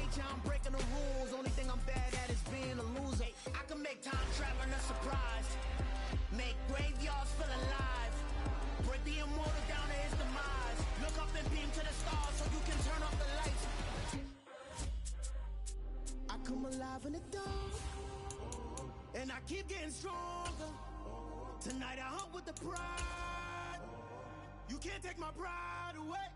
nature, I'm breaking the rules. Only thing I'm bad at is being a loser. I can make time traveling a surprise. Make graveyards feel alive. Break the immortal down to his demise. Look up and beam to the stars so you can turn off the lights. I come alive in the dark, and I keep getting stronger. Tonight I hunt with the pride. You can't take my pride away.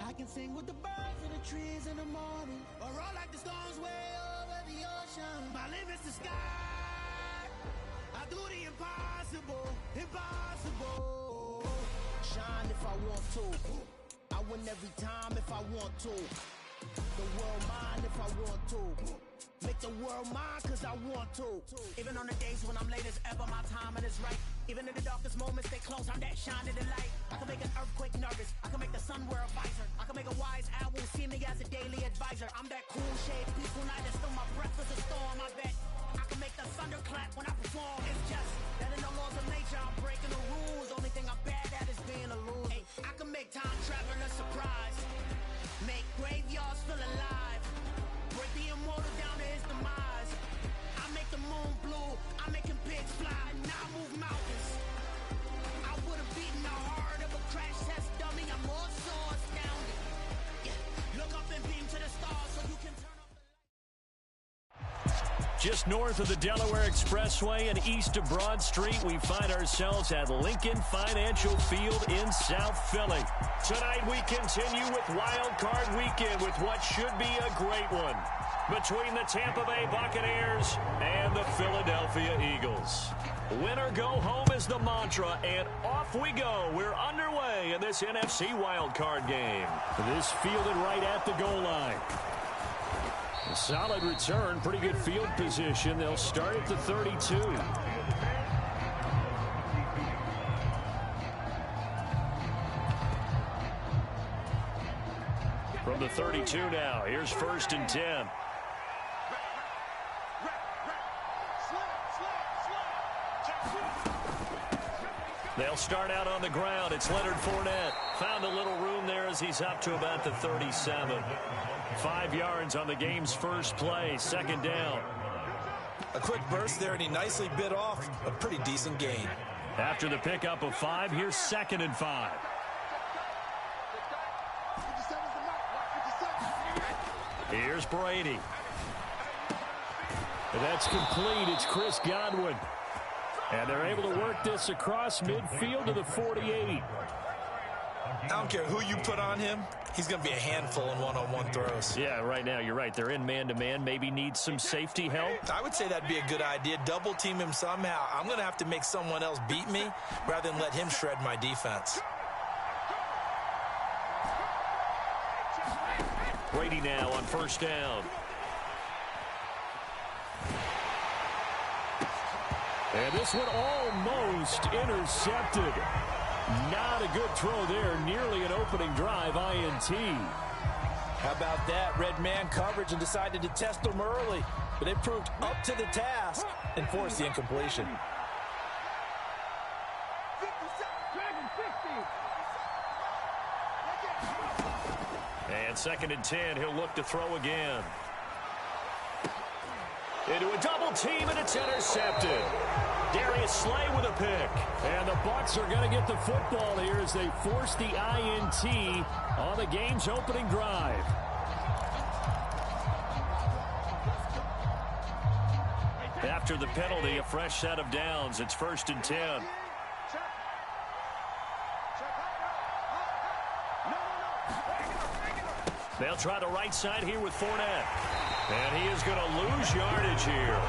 I can sing with the birds and the trees in the morning, or roll like the storms way over the ocean. My limit's the sky. I do the impossible, impossible. Shine if I want to. I win every time if I want to. The world mine if I want to. Make the world mine cause I want to. Even on the days when I'm late as ever, my timing is right. Even in the darkest moments, stay close, I'm that shine in the light. I can make an earthquake nervous, I can make the sun wear a visor. I can make a wise owl see me as a daily advisor. I'm that cool shade, peaceful night, and still my breath is a storm. I bet I can make the thunder clap when I perform. It's just that in the laws of nature, I'm breaking the rules. Only thing I'm bad at is being a loser. Hey, I can make time traveling a surprise. Make graveyards feel alive. Break the immortal down to his demise. I make the moon blue, I make him pigs fly. Now I move mountains. I would have beaten the heart of a crash test dummy. I'm more so astounded. Yeah. Look up and beam to the stars so you can turn off the lights. Just north of the Delaware Expressway and east of Broad Street, we find ourselves at Lincoln Financial Field in South Philly. Tonight we continue with Wild Card Weekend with what should be a great one between the Tampa Bay Buccaneers and the Philadelphia Eagles. Win or go home is the mantra, and off we go. We're underway in this NFC Wild Card game. This fielded right at the goal line. A solid return, pretty good field position. They'll start at the 32. From the 32 now, here's 1st and 10. They'll start out on the ground. It's Leonard Fournette. Found a little room there as he's up to about the 37. 5 yards on the game's first play. 2nd down. A quick burst there, and he nicely bit off a pretty decent gain. After the pickup of 5, here's 2nd and 5. Here's Brady. And that's complete. It's Chris Godwin. And they're able to work this across midfield to the 48. I don't care who you put on him. He's going to be a handful in one-on-one throws. Yeah, right now, you're right. They're in man-to-man. Maybe need some safety help. I would say that'd be a good idea. Double team him somehow. I'm going to have to make someone else beat me rather than let him shred my defense. Brady now on 1st down. And this one almost intercepted. Not a good throw there. Nearly an opening drive INT. How about that? Red man coverage and decided to test them early. But they proved up to the task and forced the incompletion. And 2nd and 10. He'll look to throw again. Into a double team, and it's intercepted. Darius Slay with a pick. And the Bucs are going to get the football here as they force the INT on the game's opening drive. After the penalty, a fresh set of downs. It's 1st and 10. They'll try the right side here with Fournette. And he is going to lose yardage here.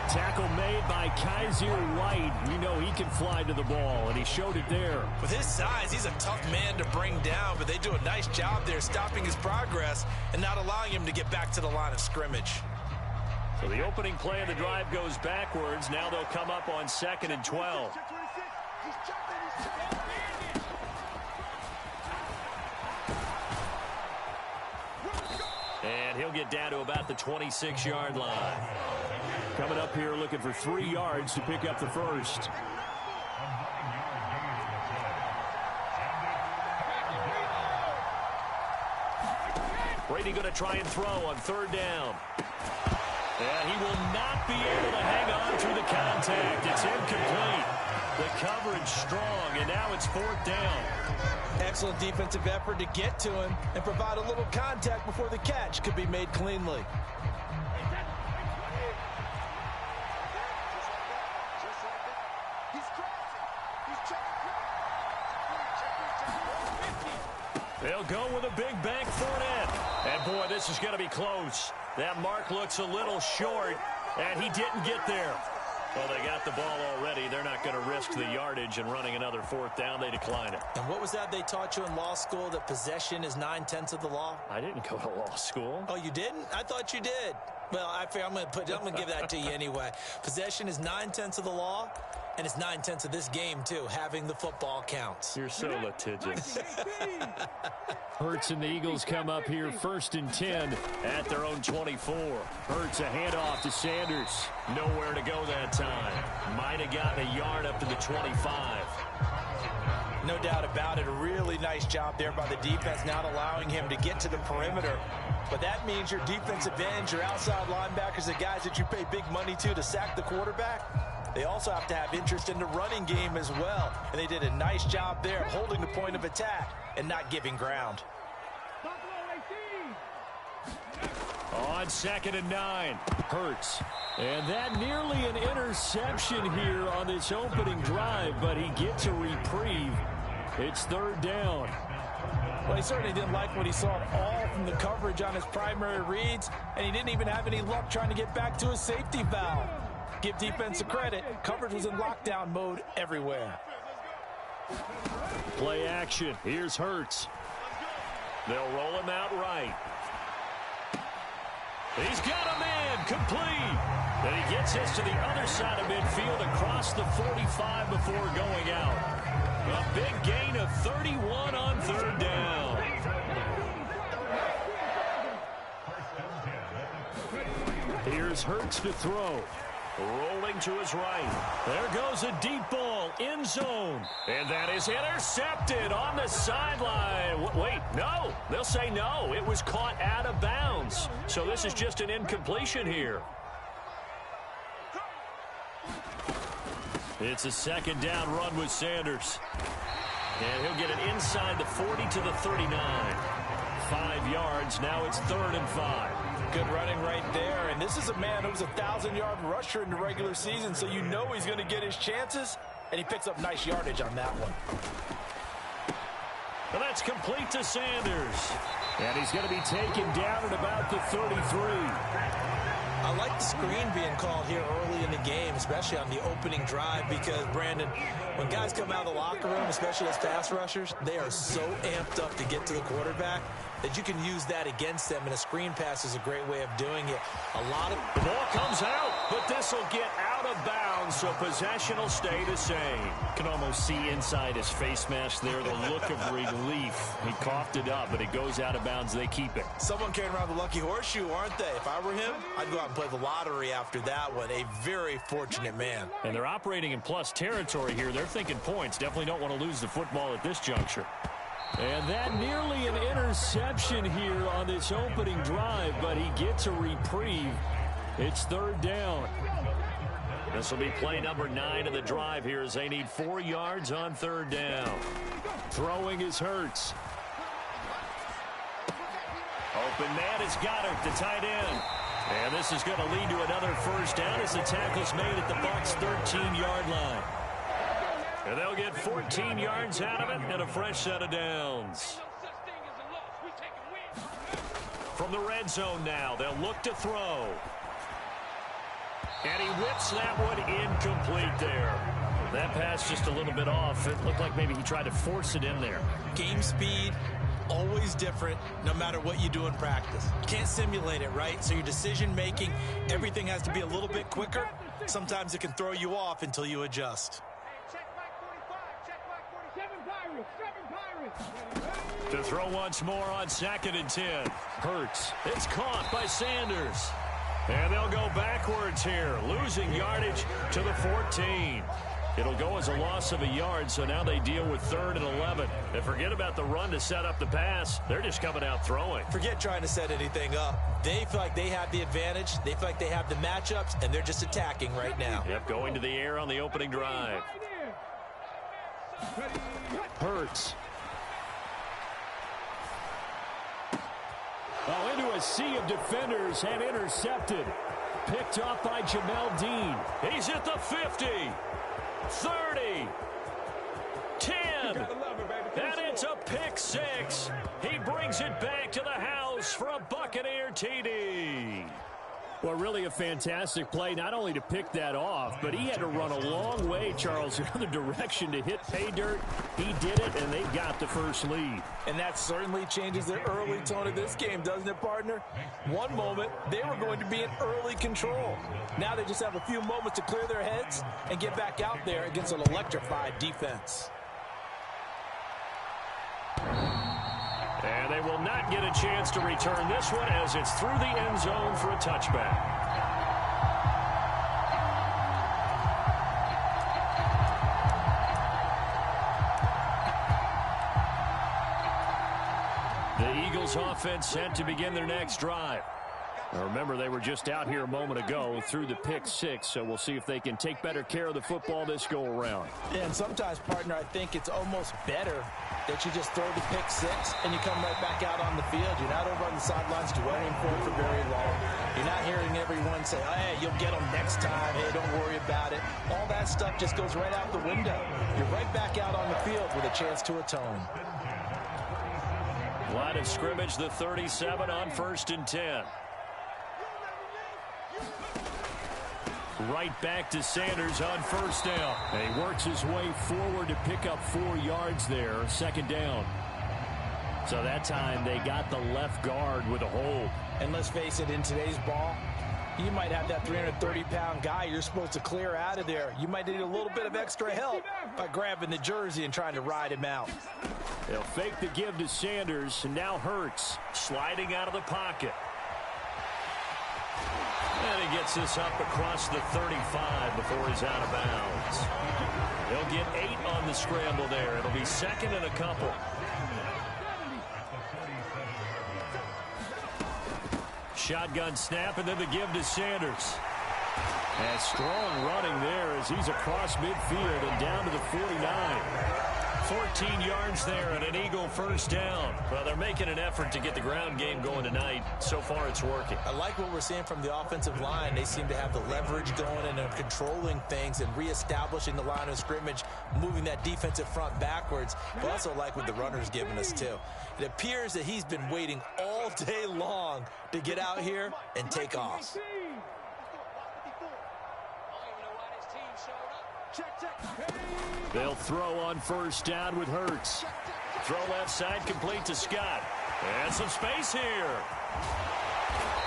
Tackle made by Kaiser White. We know he can fly to the ball, and he showed it there. With his size, he's a tough man to bring down, but they do a nice job there stopping his progress and not allowing him to get back to the line of scrimmage. So the opening play of the drive goes backwards. Now they'll come up on 2nd and 12. And he'll get down to about the 26-yard line. Coming up here looking for 3 yards to pick up the first. Brady going to try and throw on third down. And he will not be able to hang on through the contact. It's incomplete. The coverage strong, and now it's fourth down. Excellent defensive effort to get to him and provide a little contact before the catch could be made cleanly. They'll go with a big bank Fournette. And, boy, this is going to be close. That mark looks a little short, and he didn't get there. Well, they got the ball already. They're not going to risk the yardage and running another fourth down. They decline it. And what was that they taught you in law school, that possession is 9/10 of the law? I didn't go to law school. Oh, you didn't? I thought you did. Well, I'm going to give that to you anyway. Possession is 9/10 of the law, and it's 9/10 of this game, too. Having the football counts. You're so litigious. Hurts and the Eagles come up here 1st and 10 at their own 24. Hurts a handoff to Sanders. Nowhere to go that time. Might have gotten a yard up to the 25. No doubt about it. A really nice job there by the defense, not allowing him to get to the perimeter. But that means your defensive ends, your outside linebackers, the guys that you pay big money to sack the quarterback, they also have to have interest in the running game as well. And they did a nice job there holding the point of attack and not giving ground. On 2nd and 9, Hurts. And that nearly an interception here on this opening drive, but he gets a reprieve. It's 3rd down. Well, he certainly didn't like what he saw at all from the coverage on his primary reads, and he didn't even have any luck trying to get back to his safety valve. Give defense a credit. Coverage was in lockdown mode everywhere. Play action. Here's Hurts. They'll roll him out right. He's got a man complete. And he gets this to the other side of midfield across the 45 before going out. A big gain of 31 on 3rd down. Here's Hurts to throw. Rolling to his right. There goes a deep ball, end zone. And that is intercepted on the sideline. Wait, no. They'll say no. It was caught out of bounds. So this is just an incompletion here. It's a 2nd down run with Sanders. And he'll get it inside the 40 to the 39. 5 yards. Now it's 3rd and 5. Good running right there. And this is a man who's a 1,000-yard rusher in the regular season, so you know he's going to get his chances. And he picks up nice yardage on that one. And that's complete to Sanders. And he's going to be taken down at about the 33. I like the screen being called here early in the game, especially on the opening drive, because, Brandon, when guys come out of the locker room, especially as pass rushers, they are so amped up to get to the quarterback that you can use that against them, and a screen pass is a great way of doing it. The ball comes out, but this will get out of bounds, so possession will stay the same. You can almost see inside his face mask there the look of relief. He coughed it up, but it goes out of bounds. They keep it. Someone carrying around the lucky horseshoe, aren't they? If I were him, I'd go out and play the lottery after that one. A very fortunate man. And they're operating in plus territory here. They're thinking points. Definitely don't want to lose the football at this juncture. And that nearly an interception here on this opening drive, but he gets a reprieve. It's 3rd down. This will be play number 9 of the drive here as they need 4 yards on 3rd down. Throwing is Hurts. Open man is Goddard, the tight end. And this is going to lead to another 1st down as the tackle's made at the Bucs' 13-yard line. And they'll get 14 yards out of it and a fresh set of downs. From the red zone now, they'll look to throw. And he whips that one incomplete there. That pass just a little bit off. It looked like maybe he tried to force it in there. Game speed, always different, no matter what you do in practice. You can't simulate it, right? So your decision-making, everything has to be a little bit quicker. Sometimes it can throw you off until you adjust. To throw once more on 2nd and 10. Hurts. It's caught by Sanders. And they'll go backwards here, losing yardage to the 14. It'll go as a loss of a yard, so now they deal with 3rd and 11. And forget about the run to set up the pass. They're just coming out throwing. Forget trying to set anything up. They feel like they have the advantage. They feel like they have the matchups, and they're just attacking right now. Yep, going to the air on the opening drive. Hurts. Oh, into a sea of defenders and intercepted. Picked off by Jamel Dean. He's at the 50. 30. 10. And it's a pick 6. He brings it back to the house for a Buccaneer TD. Well, really a fantastic play, not only to pick that off, but he had to run a long way, Charles, the other direction to hit pay dirt. He did it, and they got the first lead. And that certainly changes the early tone of this game, doesn't it, partner? One moment, they were going to be in early control. Now they just have a few moments to clear their heads and get back out there against an electrified defense. And they will not get a chance to return this one as it's through the end zone for a touchback. The Eagles offense set to begin their next drive. Now remember, they were just out here a moment ago through the pick 6, so we'll see if they can take better care of the football this go around. Yeah, and sometimes, partner, I think it's almost better that you just throw the pick 6 and you come right back out on the field. You're not over on the sidelines dwelling for it for very long. You're not hearing everyone say, oh, hey, you'll get them next time. Hey, don't worry about it. All that stuff just goes right out the window. You're right back out on the field with a chance to atone. Line of scrimmage, the 37 on 1st and 10. Right back to Sanders on 1st down. And he works his way forward to pick up 4 yards there, 2nd down. So that time they got the left guard with a hold. And let's face it, in today's ball, you might have that 330-pound guy you're supposed to clear out of there. You might need a little bit of extra help by grabbing the jersey and trying to ride him out. They'll fake the give to Sanders, and now Hurts sliding out of the pocket. And he gets this up across the 35 before he's out of bounds. He'll get 8 on the scramble there. It'll be 2nd and a couple. Shotgun snap, and then the give to Sanders. And strong running there as he's across midfield and down to the 49. 14 yards there and an Eagle 1st down. Well, they're making an effort to get the ground game going tonight. So far, it's working. I like what we're seeing from the offensive line. They seem to have the leverage going and are controlling things and reestablishing the line of scrimmage, moving that defensive front backwards. But also like what the runner's giving us, too. It appears that he's been waiting all day long to get out here and take off. They'll throw on 1st down with Hurts. Throw left side complete to Scott. And some space here.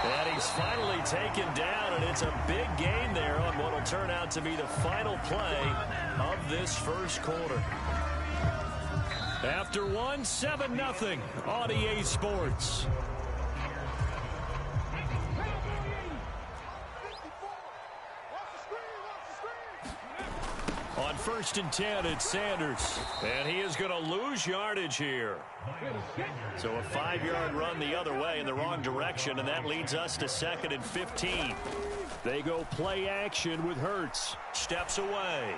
And he's finally taken down, and it's a big gain there on what will turn out to be the final play of this 1st quarter. After 7-0 on EA Sports. On 1st and 10, it's Sanders. And he is going to lose yardage here. So a 5-yard run the other way in the wrong direction, and that leads us to 2nd and 15. They go play action with Hurts. Steps away.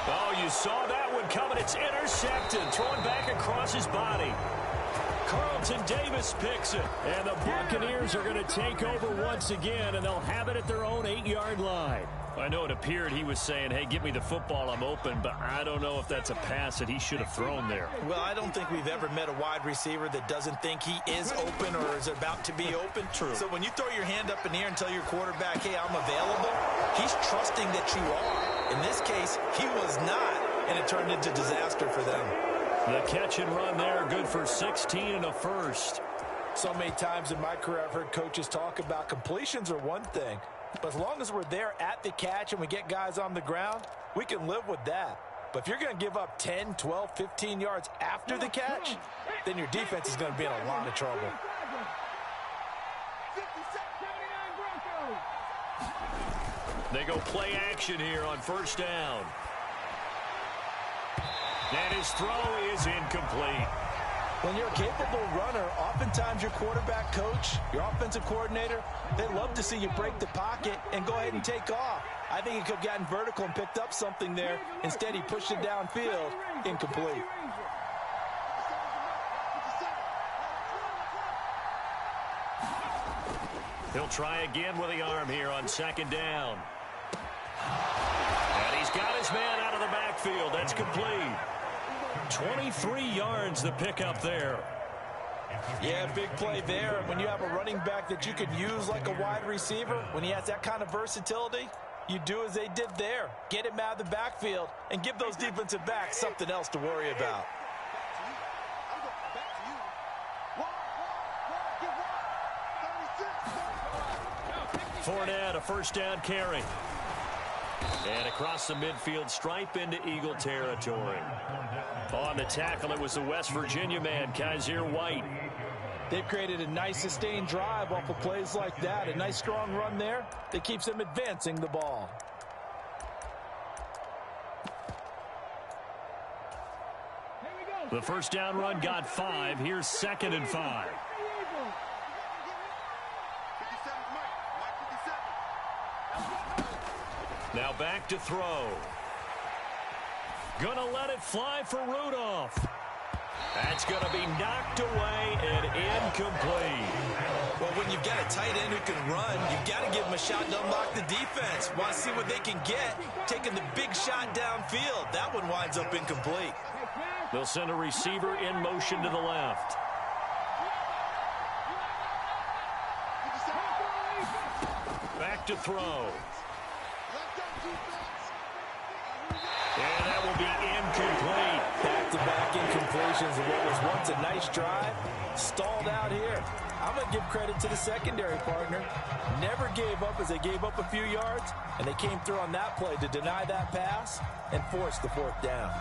Oh, you saw that one coming. It's intercepted. Thrown back across his body. Carlton Davis picks it. And the Buccaneers are going to take over once again, and they'll have it at their own 8-yard line. I know it appeared he was saying, hey, give me the football, I'm open, but I don't know if that's a pass that he should have thrown there. Well, I don't think we've ever met a wide receiver that doesn't think he is open or is about to be open. True. So when you throw your hand up in the air and tell your quarterback, hey, I'm available, he's trusting that you are. In this case, he was not, and it turned into disaster for them. The catch and run there, good for 16 and a first. So many times in my career, I've heard coaches talk about completions are one thing. But as long as we're there at the catch and we get guys on the ground, we can live with that. But if you're going to give up 10, 12, 15 yards after the catch, then your defense is going to be in a lot of trouble. They go play action here on first down. And his throw is incomplete. When you're a capable runner, oftentimes your quarterback coach, your offensive coordinator, they love to see you break the pocket and go ahead and take off. I think he could have gotten vertical and picked up something there. Instead, he pushed it downfield, incomplete. He'll try again with the arm here on second down. And he's got his man out of the backfield. That's complete. 23 yards the pickup there. Yeah, big play there. When you have a running back that you could use like a wide receiver, when he has that kind of versatility, you do as they did there. Get him out of the backfield and give those defensive backs something else to worry about. Fournette, a first down carry. And across the midfield stripe into Eagle territory. On the tackle, it was the West Virginia man, Kaiser White. They've created a nice sustained drive off of plays like that. A nice strong run there that keeps them advancing the ball. The first down run got 5. Here's 2nd and 5. Now back to throw. Gonna let it fly for Rudolph. That's gonna be knocked away and incomplete. Well, when you've got a tight end who can run, you've got to give him a shot to unlock the defense. Want to see what they can get, taking the big shot downfield. That one winds up incomplete. They'll send a receiver in motion to the left. Back to throw. And that will be incomplete. Back-to-back incompletions of what was once a nice drive. Stalled out here. I'm going to give credit to the secondary partner. Never gave up as they gave up a few yards, and they came through on that play to deny that pass and force the 4th down.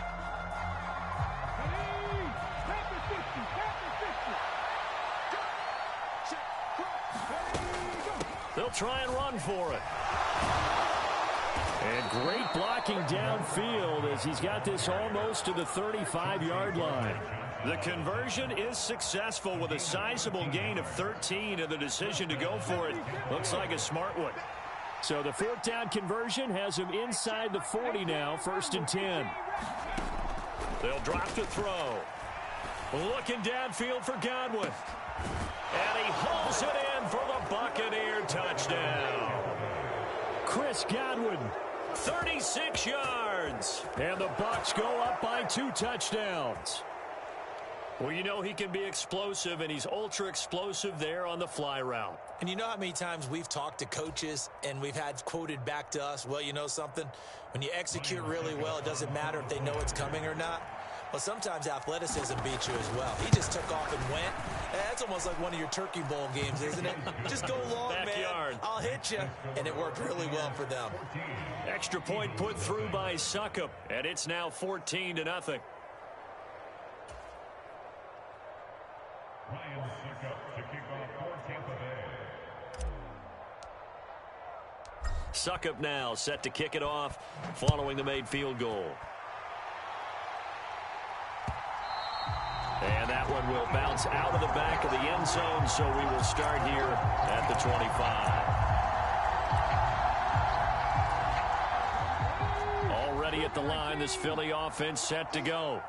They'll try and run for it. And great blocking downfield as he's got this almost to the 35-yard line. The conversion is successful with a sizable gain of 13, and the decision to go for it looks like a smart one. So the 4th down conversion has him inside the 40 now, 1st and 10. They'll drop to throw. Looking downfield for Godwin. And he hauls it in for the Buccaneer touchdown. Chris Godwin, 36 yards. And the Bucs go up by 2 touchdowns. Well, you know he can be explosive, and he's ultra-explosive there on the fly route. And you know how many times we've talked to coaches and we've had quoted back to us, well, you know something? When you execute really well, it doesn't matter if they know it's coming or not. Well, sometimes athleticism beats you as well. He just took off and went. That's almost like one of your Turkey Bowl games, isn't it? Just go long, Backyard. man. I'll hit you. And it worked really well for them. Extra point put through by Succop, and it's now 14-0. Ryan Succop to kick off 14th of A. Succop now set to kick it off following the made field goal. And that one will bounce out of the back of the end zone, so we will start here at the 25. Already at the line, this Philly offense set to go.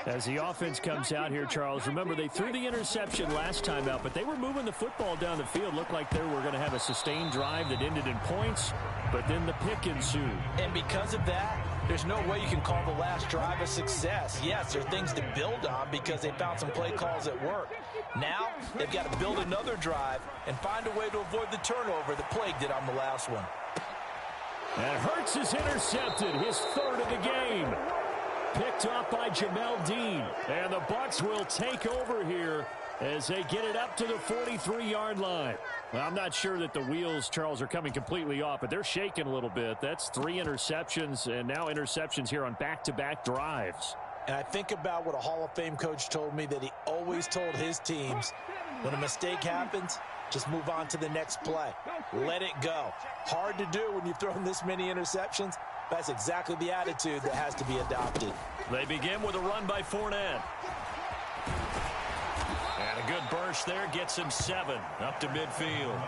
As the offense comes out here, Charles, remember they threw the interception last time out, but they were moving the football down the field. Looked like they were going to have a sustained drive that ended in points, but then the pick ensued. And because of that, there's no way you can call the last drive a success. Yes, there are things to build on because they found some play calls at work. Now, they've got to build another drive and find a way to avoid the turnover that plagued it on the last one. And Hurts is intercepted, his 3rd of the game. Picked off by Jamel Dean. And the Bucs will take over here as they get it up to the 43-yard line. Well, I'm not sure that the wheels, Charles, are coming completely off, but they're shaking a little bit. That's 3 interceptions, and now interceptions here on back-to-back drives. And I think about what a Hall of Fame coach told me, that he always told his teams, when a mistake happens, Just move on to the next play. Let it go. Hard to do when you've thrown this many interceptions. That's exactly the attitude that has to be adopted. They begin with a run by Fournette. And a good burst there gets him 7 up to midfield.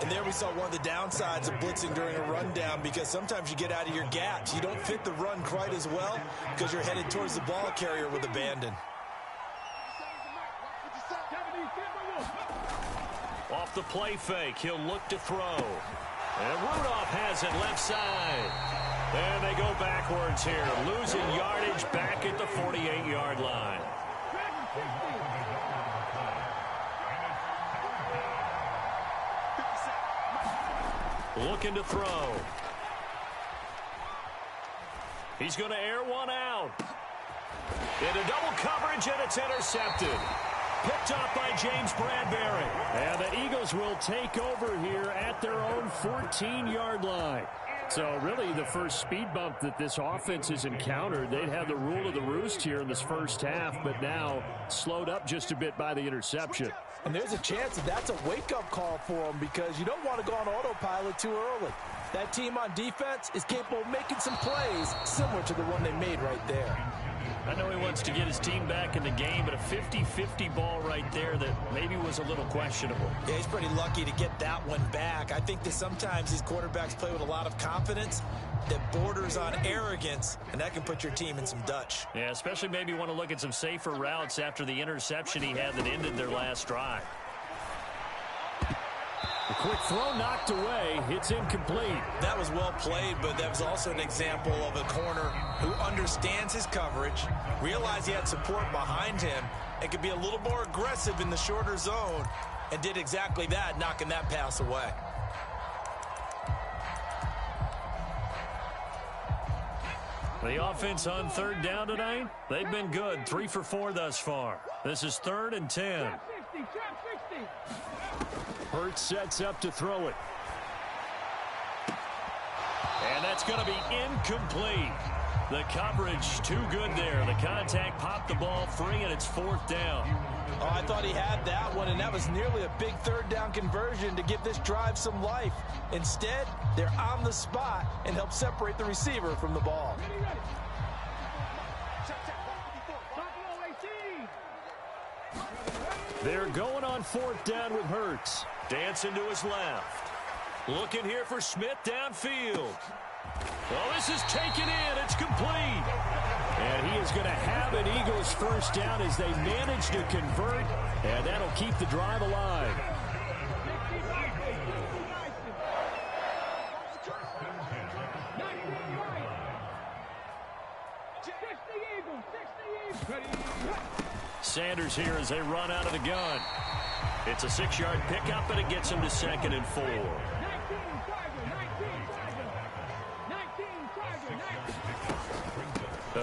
And there we saw one of the downsides of blitzing during a rundown, because sometimes you get out of your gaps. You don't fit the run quite as well because you're headed towards the ball carrier with abandon. Off the play fake, he'll look to throw. And Rudolph has it left side. And they go backwards here, losing yardage back at the 48-yard line. Looking to throw. He's going to air one out. Into double coverage, and it's intercepted. Picked up by James Bradbury. And the Eagles will take over here at their own 14-yard line. So really the first speed bump that this offense has encountered. They'd had the rule of the roost here in this first half, but now slowed up just a bit by the interception. And there's a chance that that's a wake-up call for them, because you don't want to go on autopilot too early. That team on defense is capable of making some plays similar to the one they made right there. I know he wants to get his team back in the game, but a 50-50 ball right there that maybe was a little questionable. Yeah, he's pretty lucky to get that one back. I think that sometimes these quarterbacks play with a lot of confidence that borders on arrogance, and that can put your team in some Dutch. Yeah, especially maybe want to look at some safer routes after the interception he had that ended their last drive. A quick throw knocked away. It's incomplete. That was well played, but that was also an example of a corner who understands his coverage, realized he had support behind him, and could be a little more aggressive in the shorter zone, and did exactly that, knocking that pass away. The offense on third down tonight, they've been good. 3 for 4 thus far. This is 3rd and 10. Hurts sets up to throw it. And that's going to be incomplete. The coverage too good there. The contact popped the ball free, and it's 4th down. Oh, I thought he had that one, and that was nearly a big 3rd down conversion to give this drive some life. Instead, they're on the spot and help separate the receiver from the ball. They're going on 4th down with Hurts. Dancing to his left. Looking here for Smith downfield. Well, this is taken in. It's complete. And he is going to have an Eagles first down as they manage to convert. And that'll keep the drive alive. Sanders here as they run out of the gun. It's a 6-yard pickup, and it gets him to 2nd and 4.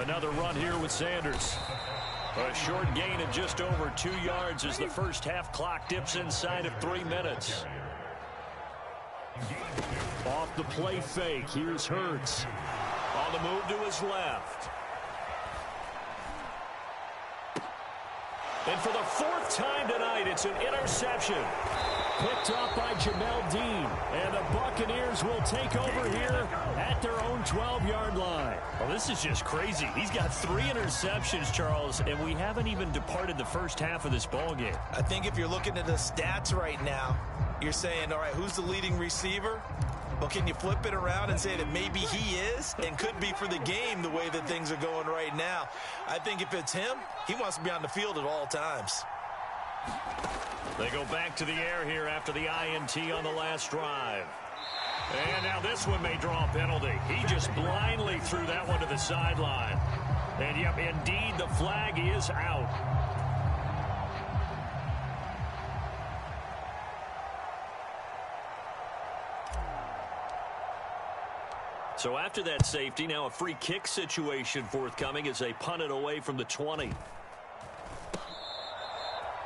Another run here with Sanders. A short gain of just over 2 yards as the first half clock dips inside of 3 minutes. Off the play fake, here's Hurts. On the move to his left. And for the 4th time tonight, it's an interception. Picked up by Jamel Dean. And the Buccaneers will take over here at their own 12-yard line. Well, this is just crazy. He's got 3 interceptions, Charles, and we haven't even departed the first half of this ballgame. I think if you're looking at the stats right now, you're saying, all right, who's the leading receiver? Well, can you flip it around and say that maybe he is and could be for the game the way that things are going right now? I think if it's him, he wants to be on the field at all times. They go back to the air here after the INT on the last drive. And now this one may draw a penalty. He just blindly threw that one to the sideline. And, yep, indeed, the flag is out. So after that safety, now a free kick situation forthcoming as they punt it away from the 20.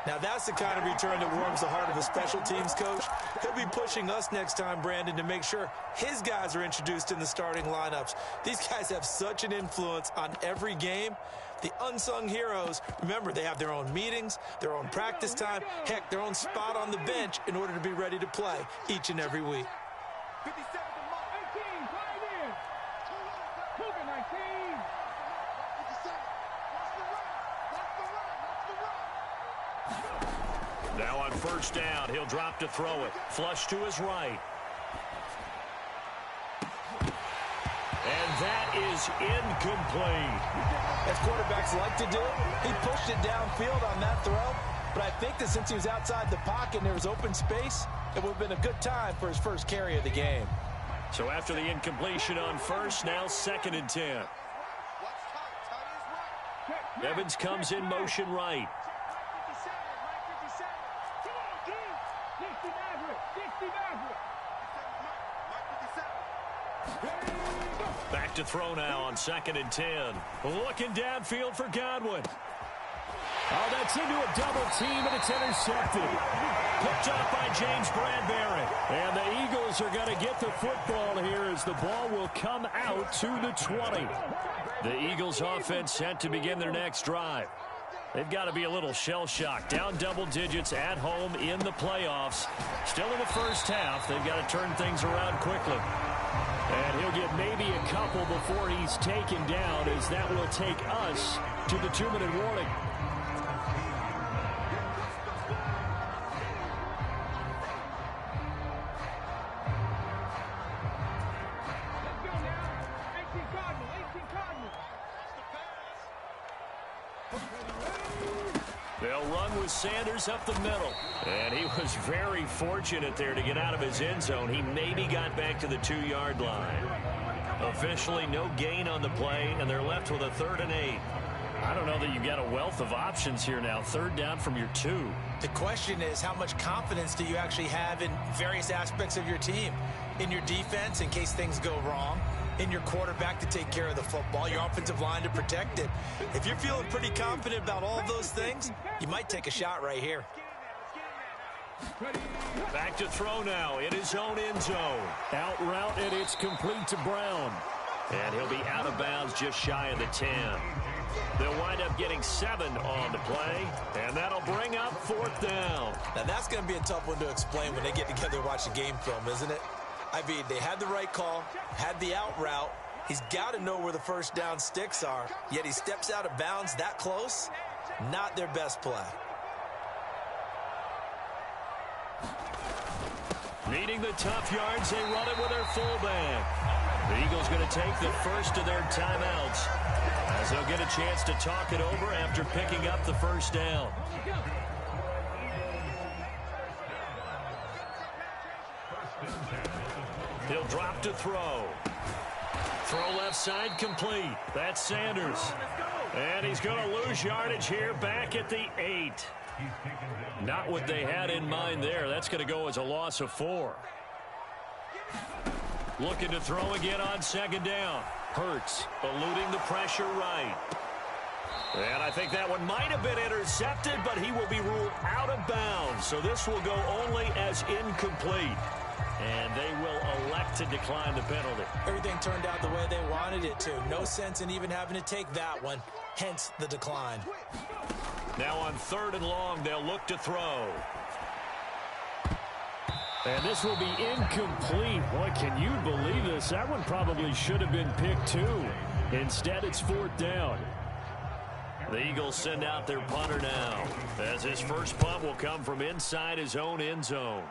Now that's the kind of return that warms the heart of a special teams coach. He'll be pushing us next time, Brandon, to make sure his guys are introduced in the starting lineups. These guys have such an influence on every game The unsung heroes, remember, they have their own meetings, their own practice time, heck, their own spot on the bench in order to be ready to play each and every week. 57 to mark. 18, right in. Cougar 19. 57. Watch the run. Now on first down, he'll drop to throw it. Flush to his right. And that is incomplete. As quarterbacks like to do, he pushed it downfield on that throw. But I think that since he was outside the pocket and there was open space, it would have been a good time for his first carry of the game. So after the incompletion on first, now 2nd and 10. Evans comes in motion right. Back to throw now on 2nd and 10. Looking downfield for Godwin. Oh, that's into a double team, and it's intercepted. Picked off by James Bradbury. And the Eagles are going to get the football here as the ball will come out to the 20. The Eagles offense set to begin their next drive. They've got to be a little shell-shocked. Down double digits at home in the playoffs. Still in the first half. They've got to turn things around quickly. And he'll get maybe a couple before he's taken down, as that will take us to the 2-minute warning. They'll run with Sanders up the middle. And he was very fortunate there to get out of his end zone. He maybe got back to the 2-yard line. Officially no gain on the play, and they're left with a 3rd and 8. I don't know that you've got a wealth of options here now. 3rd down from your 2. The question is, how much confidence do you actually have in various aspects of your team? In your defense, in case things go wrong. In your quarterback to take care of the football. Your offensive line to protect it. If you're feeling pretty confident about all of those things, you might take a shot right here. Back to throw now in his own end zone. Out route, and it's complete to Brown. And he'll be out of bounds just shy of the 10. They'll wind up getting 7 on the play, and that'll bring up 4th down. Now that's going to be a tough one to explain when they get together and watch the game film, isn't it? I mean, they had the right call, had the out route. He's got to know where the first down sticks are, yet he steps out of bounds that close. Not their best play. Needing the tough yards, they run it with their fullback. The Eagles going to take the first of their timeouts, as they'll get a chance to talk it over after picking up the first down. He'll drop to throw. Throw left side complete. That's Sanders. And he's going to lose yardage here back at the 8. Not what they had in mind there. That's going to go as a loss of 4. Looking to throw again on 2nd down. Hurts eluding the pressure right. And I think that one might have been intercepted, but he will be ruled out of bounds. So this will go only as incomplete. And they will elect to decline the penalty. Everything turned out the way they wanted it to. No sense in even having to take that one. Hence the decline. Now on 3rd and long, they'll look to throw. And this will be incomplete. Boy, can you believe this? That one probably should have been picked too. Instead, it's 4th down. The Eagles send out their punter now, as his first punt will come from inside his own end zone.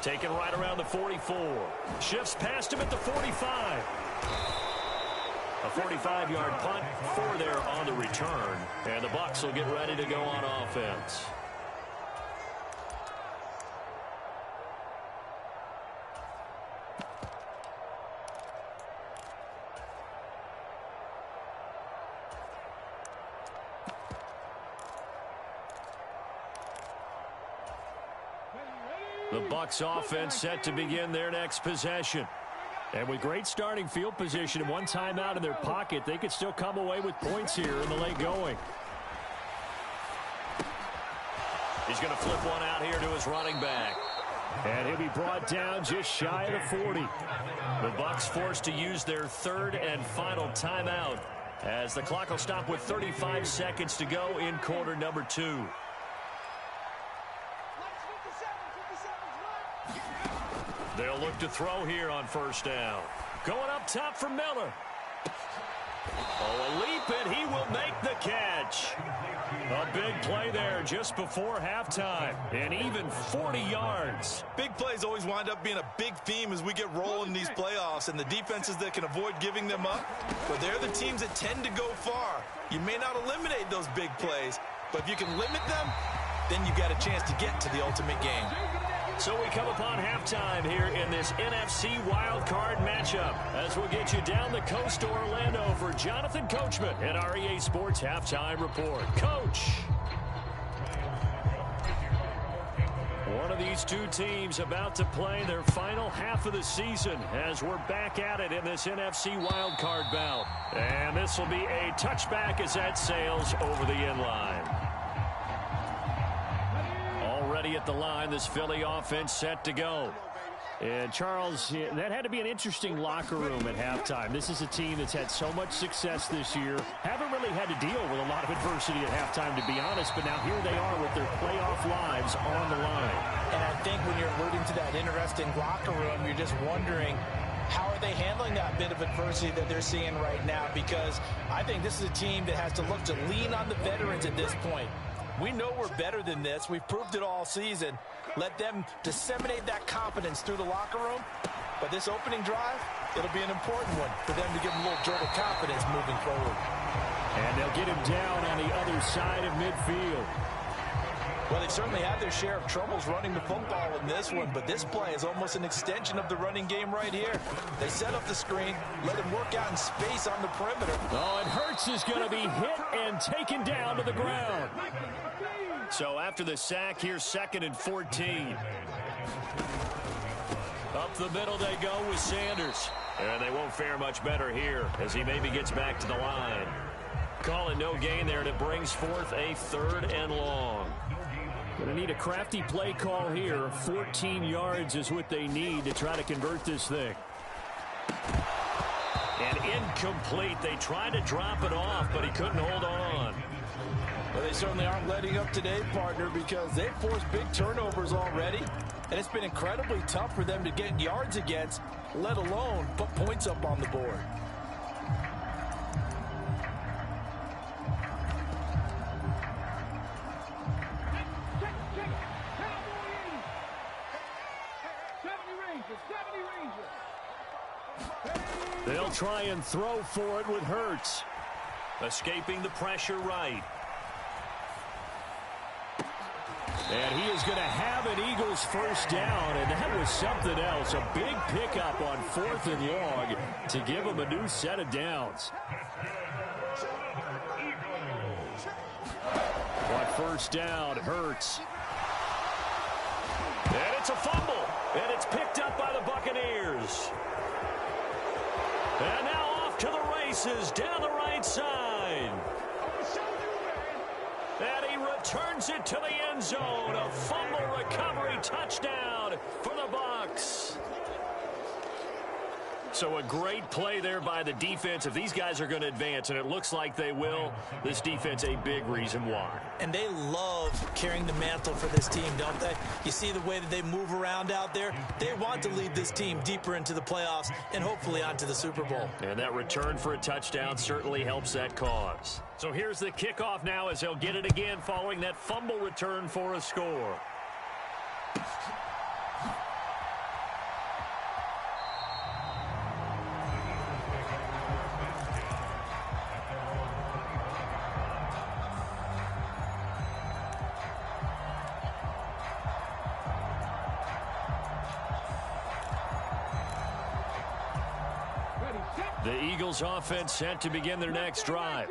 Taken right around the 44. Shifts past him at the 45. A 45-yard punt, 4 there on the return. And the Bucs will get ready to go on offense. The Bucs offense set to begin their next possession. And with great starting field position and one timeout in their pocket, they could still come away with points here in the late going. He's going to flip one out here to his running back. And he'll be brought down just shy of the 40. The Bucs forced to use their 3rd and final timeout as the clock will stop with 35 seconds to go in quarter number 2. They'll look to throw here on first down. Going up top for Miller. Oh, a leap, and he will make the catch. A big play there just before halftime, and even 40 yards. Big plays always wind up being a big theme as we get rolling in these playoffs, and the defenses that can avoid giving them up, but they're the teams that tend to go far. You may not eliminate those big plays, but if you can limit them, then you've got a chance to get to the ultimate game. So we come upon halftime here in this NFC wildcard matchup as we'll get you down the coast to Orlando for Jonathan Coachman at our EA Sports Halftime Report. Coach! One of these two teams about to play their final half of the season as we're back at it in this NFC wildcard bout. And this will be a touchback as that sails over the end line. Already at the line, this Philly offense set to go. And Charles, that had to be an interesting locker room at halftime. This is a team that's had so much success this year. Haven't really had to deal with a lot of adversity at halftime, to be honest, but now here they are with their playoff lives on the line. And I think when you're alluding to that interesting locker room, you're just wondering, how are they handling that bit of adversity that they're seeing right now? Because I think this is a team that has to look to lean on the veterans at this point. We know we're better than this. We've proved it all season. Let them disseminate that confidence through the locker room. But this opening drive, it'll be an important one for them to give them a little jolt of confidence moving forward. And they'll get him down on the other side of midfield. Well, they've certainly had their share of troubles running the football in this one, but this play is almost an extension of the running game right here. They set up the screen, let him work out in space on the perimeter. Oh, and Hurts is going to be hit and taken down to the ground. So after the sack, here's 2nd and 14. Up the middle they go with Sanders. And they won't fare much better here as he maybe gets back to the line. Calling no gain there, and it brings forth a 3rd and long. Going to need a crafty play call here. 14 yards is what they need to try to convert this thing. And incomplete. They tried to drop it off, but he couldn't hold on. Well, they certainly aren't letting up today, partner, because they've forced big turnovers already. And it's been incredibly tough for them to get yards against, let alone put points up on the board. They'll try and throw for it with Hurts. Escaping the pressure right. And he is going to have an Eagles first down, and that was something else. A big pickup on 4th and long to give him a new set of downs. On first down, Hurts. And it's a fumble, and it's picked up by the Buccaneers. And now off to the races down the right side. And he returns it to the end zone. A fumble recovery touchdown for the Bucs. So a great play there by the defense. If these guys are going to advance, and it looks like they will, this defense a big reason why. And they love carrying the mantle for this team, don't they? You see the way that they move around out there? They want to lead this team deeper into the playoffs and hopefully onto the Super Bowl. And that return for a touchdown certainly helps that cause. So here's the kickoff now as they'll get it again following that fumble return for a score. The Eagles offense set to begin their next drive.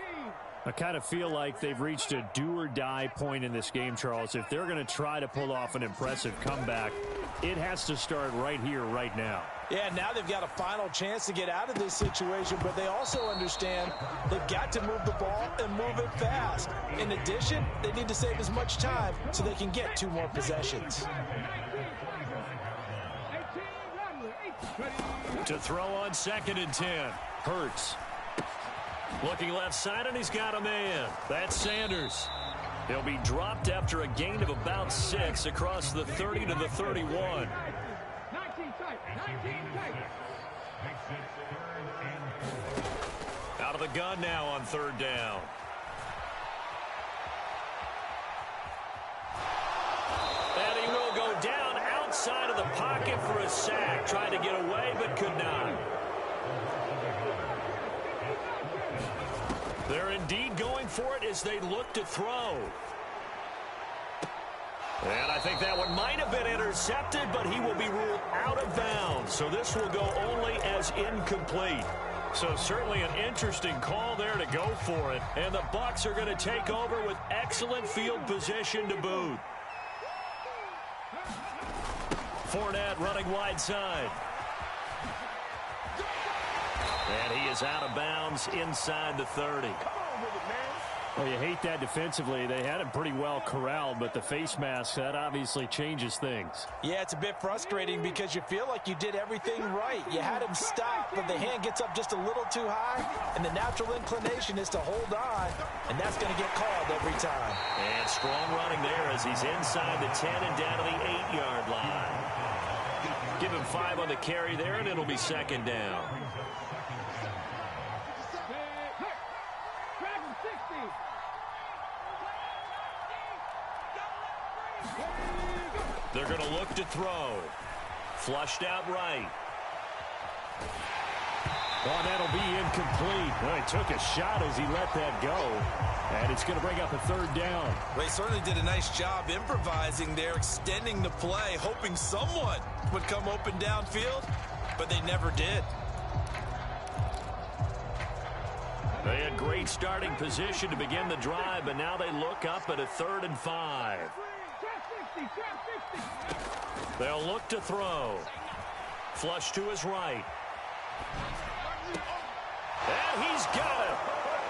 I kind of feel like they've reached a do-or-die point in this game, Charles. If they're going to try to pull off an impressive comeback, it has to start right here, right now. Yeah, now they've got a final chance to get out of this situation, but they also understand they've got to move the ball and move it fast. In addition, they need to save as much time so they can get 2 more possessions. To throw on 2nd and 10, Hurts. Looking left side, and he's got a man. That's Sanders. He'll be dropped after a gain of about 6 across the 30 to the 31. 19 tight. 19 tight. Out of the gun now on 3rd down. And he will go down outside of the pocket for a sack. Tried to get away, but could not. They're indeed going for it as they look to throw. And I think that one might have been intercepted, but he will be ruled out of bounds. So this will go only as incomplete. So certainly an interesting call there to go for it. And the Bucs are going to take over with excellent field position to boot. Fournette running wide side. And he is out of bounds inside the 30. Well, you hate that defensively. They had him pretty well corralled, but the face mask, that obviously changes things. Yeah, it's a bit frustrating because you feel like you did everything right. You had him stop, but the hand gets up just a little too high, and the natural inclination is to hold on, and that's going to get called every time. And strong running there as he's inside the 10 and down to the 8-yard line. Give him 5 on the carry there, and it'll be 2nd down. They're going to look to throw. Flushed out right. Oh, that'll be incomplete. Well, he took a shot as he let that go. And it's going to bring up a 3rd down. Well, he certainly did a nice job improvising there, extending the play, hoping someone would come open downfield, but they never did. They had great starting position to begin the drive, but now they look up at a 3rd and 5. They'll look to throw. Flush to his right. And he's got it.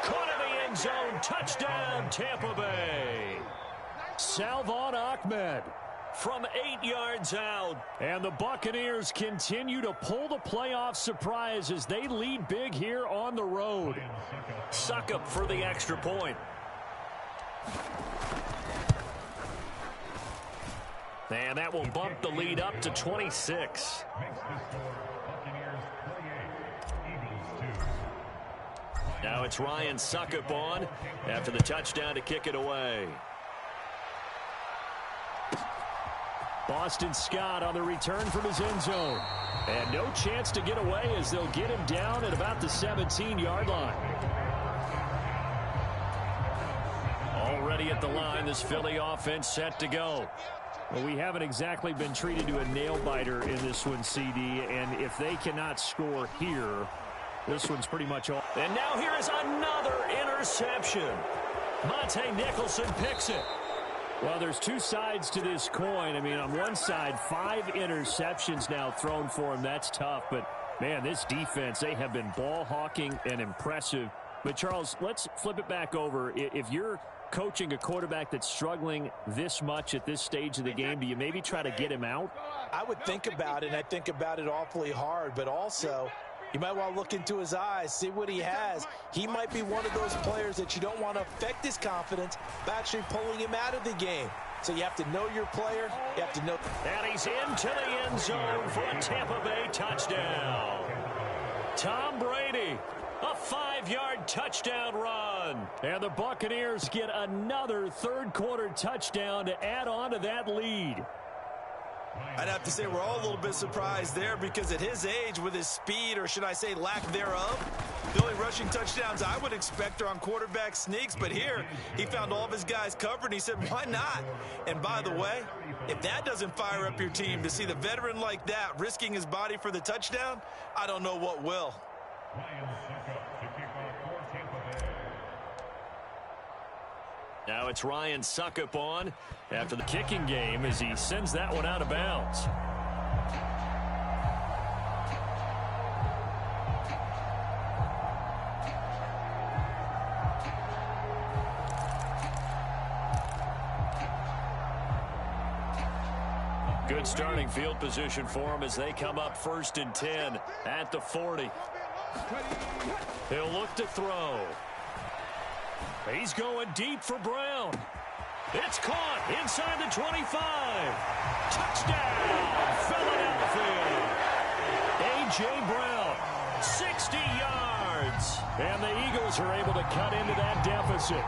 Caught in the end zone. Touchdown, Tampa Bay. Salvon Ahmed from 8 yards out. And the Buccaneers continue to pull the playoff surprise as they lead big here on the road. Suckup for the extra point. And that will bump the lead up to 26. Now it's Ryan Suckup on after the touchdown to kick it away. Boston Scott on the return from his end zone. And no chance to get away as they'll get him down at about the 17-yard line. Already at the line, this Philly offense set to go. Well, we haven't exactly been treated to a nail-biter in this one, CD, and if they cannot score here, this one's pretty much all. And now here is another interception. Monte Nicholson picks it. Well, there's two sides to this coin. I mean, on one side, 5 interceptions now thrown for him. That's tough, but, man, this defense, they have been ball hawking and impressive. But, Charles, let's flip it back over. If you're coaching a quarterback that's struggling this much at this stage of the game, do you maybe try to get him out? I would think about it, and I think about it awfully hard, but also you might want to look into his eyes, see what he has. He might be one of those players that you don't want to affect his confidence by actually pulling him out of the game. So you have to know your player. You have to know. And he's into the end zone for a Tampa Bay touchdown. Tom Brady. A 5-yard touchdown run. And the Buccaneers get another third-quarter touchdown to add on to that lead. I'd have to say we're all a little bit surprised there because at his age, with his speed, or should I say lack thereof, the only rushing touchdowns I would expect are on quarterback sneaks. But here, he found all of his guys covered, and he said, why not? And by the way, if that doesn't fire up your team to see the veteran like that risking his body for the touchdown, I don't know what will. Now it's Ryan Suckup on after the kicking game as he sends that one out of bounds. Good starting field position for him as they come up 1st and 10 at the 40. He'll look to throw. He's going deep for Brown. It's caught inside the 25. Touchdown, Philadelphia. A.J. Brown, 60 yards. And the Eagles are able to cut into that deficit.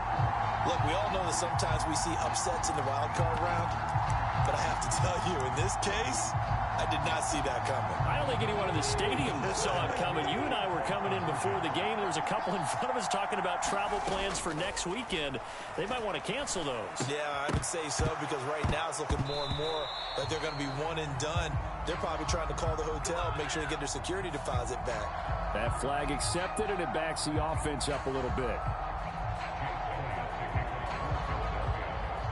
Look, we all know that sometimes we see upsets in the wild card round. But I have to tell you, in this case, I did not see that coming. I don't think anyone in the stadium saw it coming. You and I were coming in before the game. There was a couple in front of us talking about travel plans for next weekend. They might want to cancel those. Yeah, I would say so, because right now it's looking more and more like they're going to be one and done. They're probably trying to call the hotel, make sure they get their security deposit back. That flag accepted, and it backs the offense up a little bit.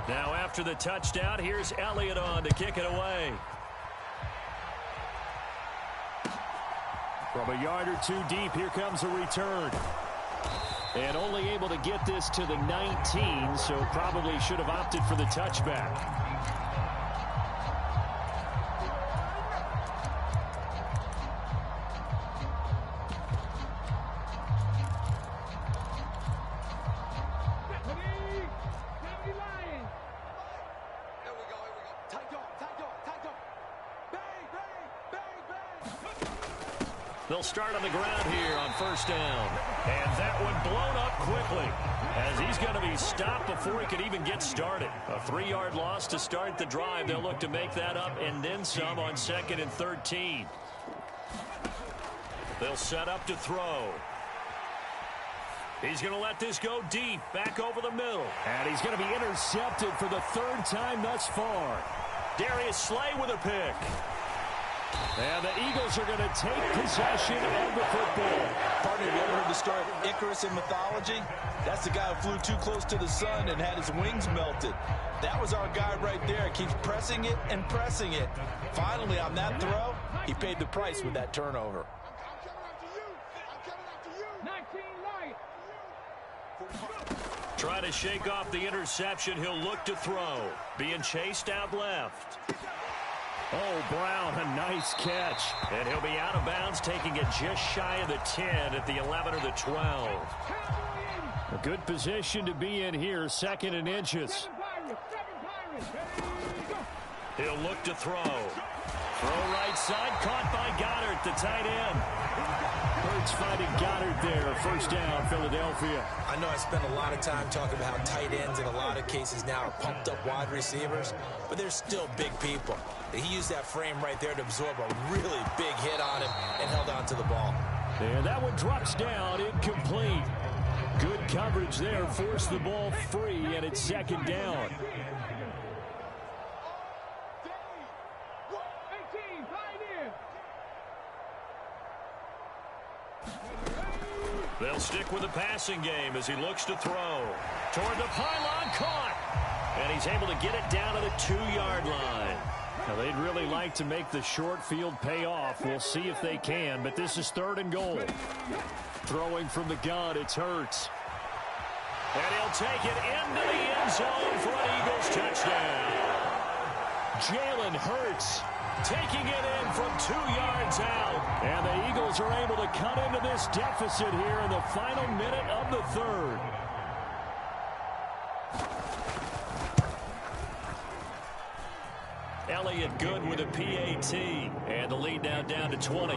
Now after the touchdown, here's Elliott on to kick it away. From a yard or two deep, here comes a return. And only able to get this to the 19, so probably should have opted for the touchback. They'll start on the ground here on first down. And that one blown up quickly as he's going to be stopped before he could even get started. A 3-yard loss to start the drive. They'll look to make that up and then some on 2nd and 13. They'll set up to throw. He's going to let this go deep, back over the middle. And he's going to be intercepted for the 3rd time thus far. Darius Slay with a pick. And the Eagles are going to take possession of the football. Partner, have you ever heard the story of Icarus in mythology? That's the guy who flew too close to the sun and had his wings melted. That was our guy right there. Keeps pressing it and pressing it. Finally, on that throw, he paid the price with that turnover. Try to shake off the interception. He'll look to throw. Being chased out left. Oh, Brown, a nice catch. And he'll be out of bounds, taking it just shy of the 10 at the 11 or the 12. A good position to be in here, 2nd and inches. He'll look to throw. Throw right side, caught by Goddard, the tight end. Hurts finding Goddard there. First down, Philadelphia. I know I spent a lot of time talking about how tight ends in a lot of cases now are pumped up wide receivers, but they're still big people. He used that frame right there to absorb a really big hit on him and held on to the ball. And that one drops down, incomplete. Good coverage there, forced the ball free, and it's 2nd down. They'll stick with the passing game as he looks to throw. Toward the pylon, caught. And he's able to get it down to the 2-yard line. Now, they'd really like to make the short field pay off. We'll see if they can, but this is 3rd and goal. Throwing from the gun, it's Hurts. And he'll take it into the end zone for an Eagles touchdown. Jalen Hurts taking it in from 2 yards out. And the Eagles are able to cut into this deficit here in the final minute of the 3rd. Elliott good with a PAT. And the lead now down to 20.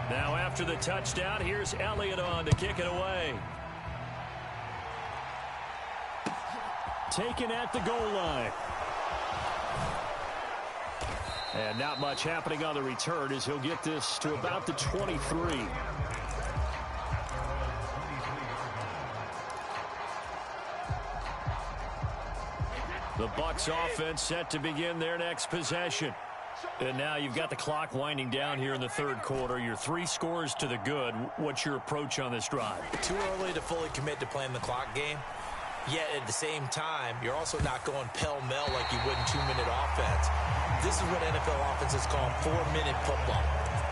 Now after the touchdown, here's Elliott on to kick it away. Taken at the goal line. And not much happening on the return as he'll get this to about the 23. The Bucs offense set to begin their next possession. And now you've got the clock winding down here in the 3rd quarter. You're 3 scores to the good. What's your approach on this drive? Too early to fully commit to playing the clock game. Yet at the same time, you're also not going pell-mell like you would in 2-minute offense. This is what NFL offenses call 4-minute football.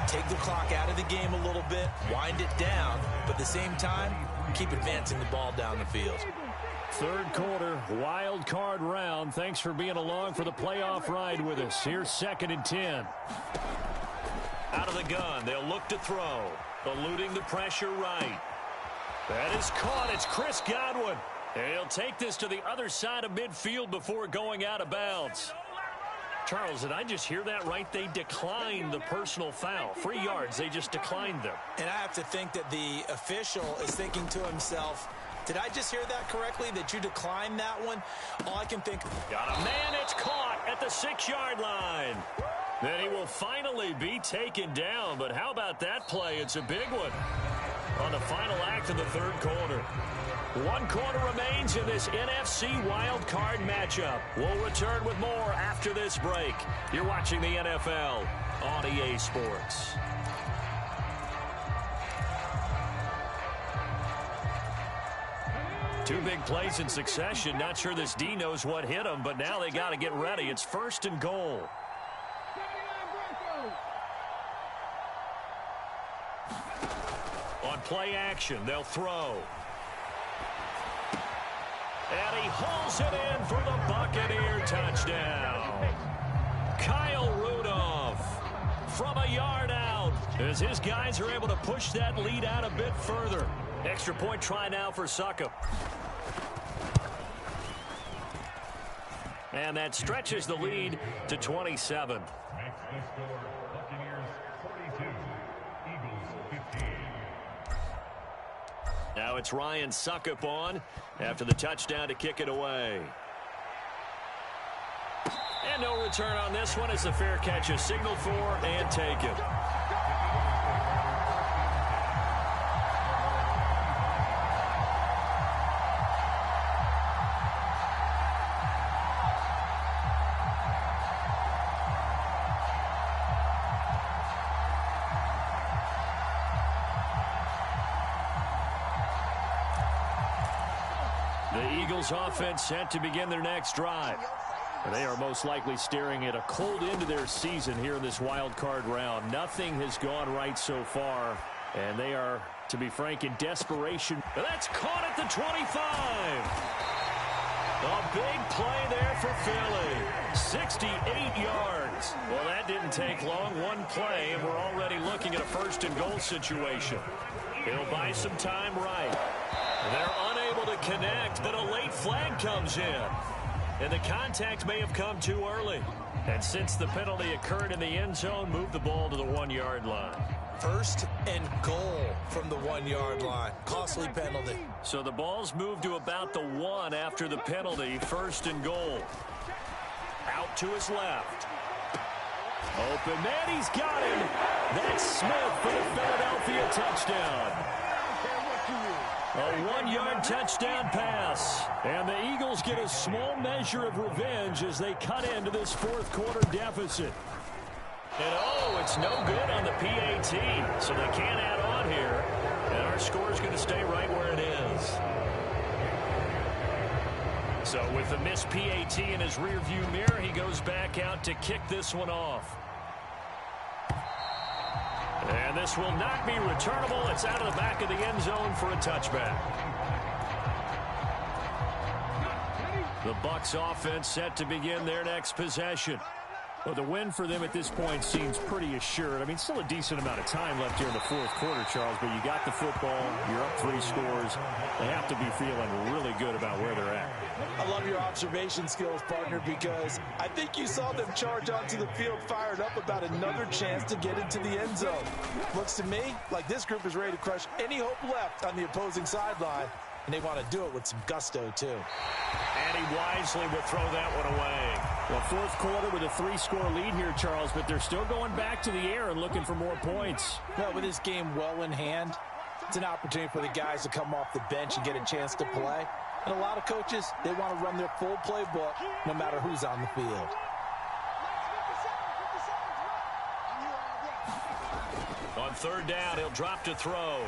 Take the clock out of the game a little bit, wind it down, but at the same time, keep advancing the ball down the field. 3rd quarter, wild card round. Thanks for being along for the playoff ride with us. Here's 2nd and 10. Out of the gun, they'll look to throw. Eluding the pressure right. That is caught. It's Chris Godwin. And he'll take this to the other side of midfield before going out of bounds. Charles, did I just hear that right? They declined the personal foul. 3 yards, they just declined them. And I have to think that the official is thinking to himself, did I just hear that correctly, that you declined that one? All I can think... Got a man, it's caught at the 6-yard line. Then he will finally be taken down. But how about that play? It's a big one on the final act of the third quarter. 1 quarter remains in this NFC wild card matchup. We'll return with more after this break. You're watching the NFL on EA Sports. Two big plays in succession. Not sure this D knows what hit him, but now they got to get ready. It's 1st and goal. On play action, they'll throw. And he hauls it in for the Buccaneer touchdown. Kyle Rudolph from a yard out as his guys are able to push that lead out a bit further. Extra point try now for Succop. And that stretches the lead to 27. Makes the score Buccaneers 42, Eagles 15. Now it's Ryan Succop on after the touchdown to kick it away. And no return on this one as the fair catch is signaled for and taken. The Eagles offense set to begin their next drive. They are most likely staring at a cold end to their season here in this wild card round. Nothing has gone right so far, and they are, to be frank, in desperation. That's caught at the 25. A big play there for Philly. 68 yards. Well, that didn't take long. One play, and we're already looking at a 1st and goal situation. He'll buy some time right. They're unable to connect, but a late flag comes in. And the contact may have come too early. And since the penalty occurred in the end zone, move the ball to the 1-yard line. 1st and goal from the 1-yard line. Costly penalty. So the ball's moved to about the 1 after the penalty. 1st and goal. Out to his left. Open man, he's got him. That's Smith for the Philadelphia touchdown. A 1-yard touchdown pass. And the Eagles get a small measure of revenge as they cut into this 4th quarter deficit. And oh, it's no good on the PAT. So they can't add on here. And our score is going to stay right where it is. So with the missed PAT in his rearview mirror, he goes back out to kick this one off. And this will not be returnable. It's out of the back of the end zone for a touchback. The Bucs offense set to begin their next possession. Well, the win for them at this point seems pretty assured. I mean, still a decent amount of time left here in the 4th quarter, Charles, but you got the football, you're up 3 scores. They have to be feeling really good about where they're at. I love your observation skills, partner, because I think you saw them charge onto the field fired up about another chance to get into the end zone. Looks to me like this group is ready to crush any hope left on the opposing sideline, and they want to do it with some gusto, too. And he wisely will throw that one away. Well, 4th quarter with a 3-score lead here, Charles, but they're still going back to the air and looking for more points. Well, with this game well in hand, it's an opportunity for the guys to come off the bench and get a chance to play. And a lot of coaches, they want to run their full playbook no matter who's on the field. On 3rd down, he'll drop to throw.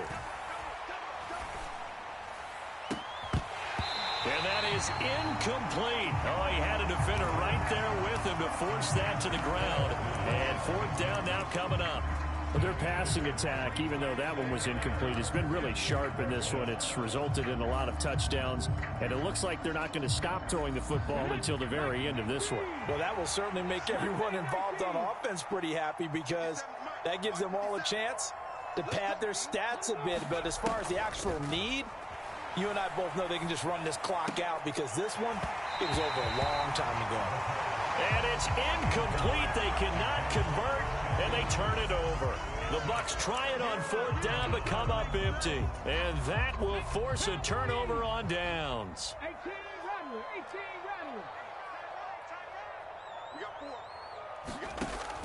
And that is incomplete. Oh, he had a defender right there with him to force that to the ground. And 4th down now coming up. Well, their passing attack, even though that one was incomplete, has been really sharp in this one. It's resulted in a lot of touchdowns, and it looks like they're not going to stop throwing the football until the very end of this one. Well, that will certainly make everyone involved on offense pretty happy because That gives them all a chance to pad their stats a bit. But as far as the actual need, you and I both know they can just run this clock out because this one, it was over a long time ago. And it's incomplete. They cannot convert, and they turn it over. The Bucs try it on 4th down, but come up empty. And that will force a turnover on downs. 18 Radwood, 18 Radwood.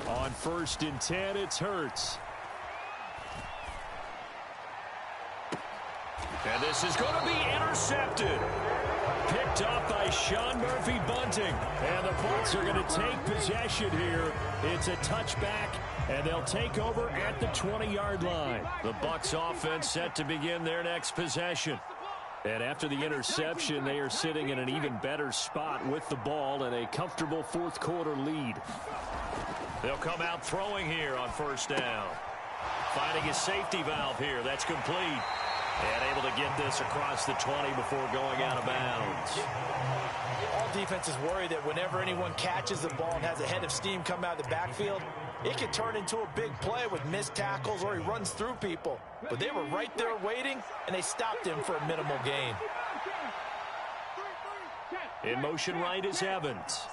On 1st and 10, it's Hurts. And this is going to be intercepted. Picked up by Sean Murphy Bunting. And the Bucs are going to take possession here. It's a touchback, and they'll take over at the 20-yard line. The Bucs offense set to begin their next possession. And after the interception, they are sitting in an even better spot with the ball and a comfortable 4th quarter lead. They'll come out throwing here on 1st down. Finding a safety valve here. That's complete. And able to get this across the 20 before going out of bounds. All defenses worry that whenever anyone catches the ball and has a head of steam come out of the backfield, it can turn into a big play with missed tackles or he runs through people. But they were right there waiting, and they stopped him for a minimal gain. In motion right is Evans.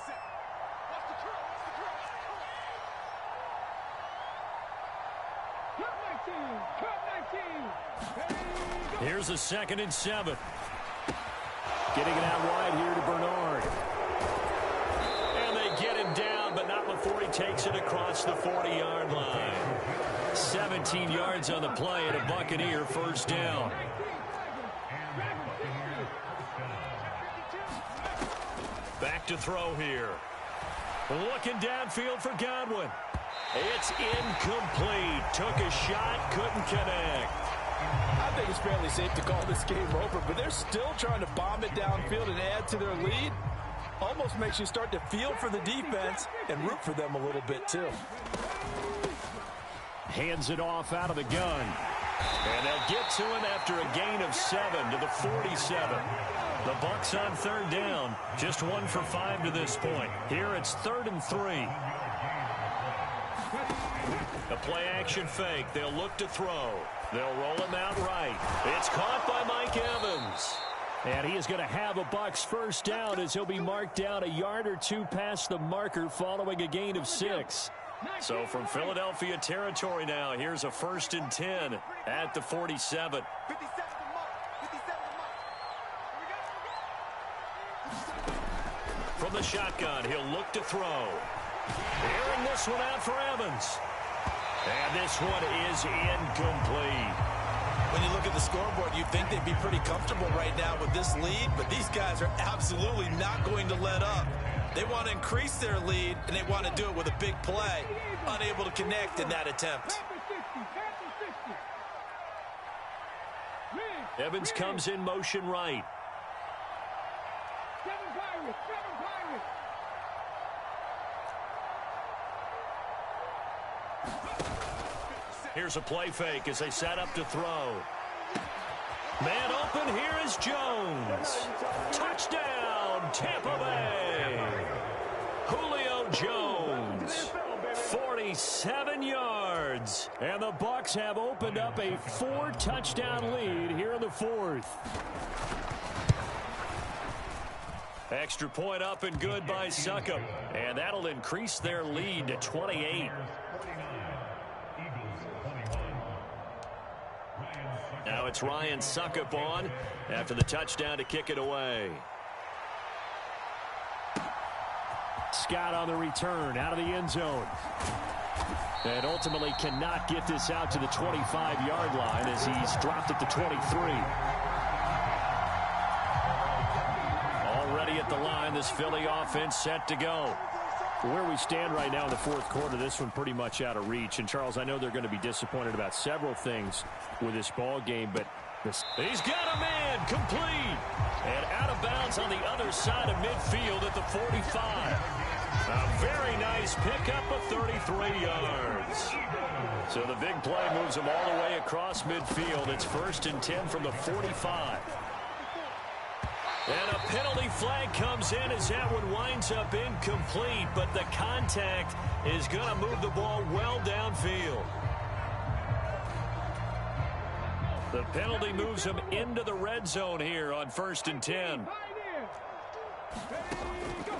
Here's a 2nd and 7. Getting it out wide here to Bernard. And they get him down, but not before he takes it across the 40-yard line. 17 yards on the play and a Buccaneer 1st down. Back to throw here. Looking downfield for Godwin. It's incomplete. Took a shot, couldn't connect. I think it's fairly safe to call this game over, but they're still trying to bomb it downfield and add to their lead. Almost makes you start to feel for the defense and root for them a little bit too. Hands it off out of the gun. And they'll get to him after a gain of 7 to the 47. The Bucs on 3rd down. Just 1 for 5 to this point. Here it's 3rd and 3. A play-action fake. They'll look to throw. They'll roll him out right. It's caught by Mike Evans. And he is going to have a Bucs 1st down as he'll be marked down a yard or 2 past the marker following a gain of 6. So from Philadelphia territory now, here's a 1st and 10 at the 47. From the shotgun, he'll look to throw. Airing this one out for Evans. And this one is incomplete. When you look at the scoreboard, you'd think they'd be pretty comfortable right now with this lead, but these guys are absolutely not going to let up. They want to increase their lead, and they want to do it with a big play. Unable to connect in that attempt. Evans comes in motion right. Here's a play fake as they set up to throw. Man open, here is Jones. Touchdown, Tampa Bay. Julio Jones, 47 yards. And the Bucs have opened up a 4-touchdown lead here in the 4th. Extra point up and good by Succop. And that'll increase their lead to 28. Now it's Ryan Succop on after the touchdown to kick it away. Scott on the return out of the end zone. And ultimately cannot get this out to the 25-yard line as he's dropped at the 23. Already at the line, this Philly offense set to go. Where we stand right now in the 4th quarter, this one pretty much out of reach. And, Charles, I know they're going to be disappointed about several things with this ball game, but he's got a man complete and out of bounds on the other side of midfield at the 45. A very nice pickup of 33 yards. So the big play moves them all the way across midfield. It's 1st and 10 from the 45. And a penalty flag comes in as that one winds up incomplete, but the contact is going to move the ball well downfield. The penalty moves him into the red zone here on 1st and 10.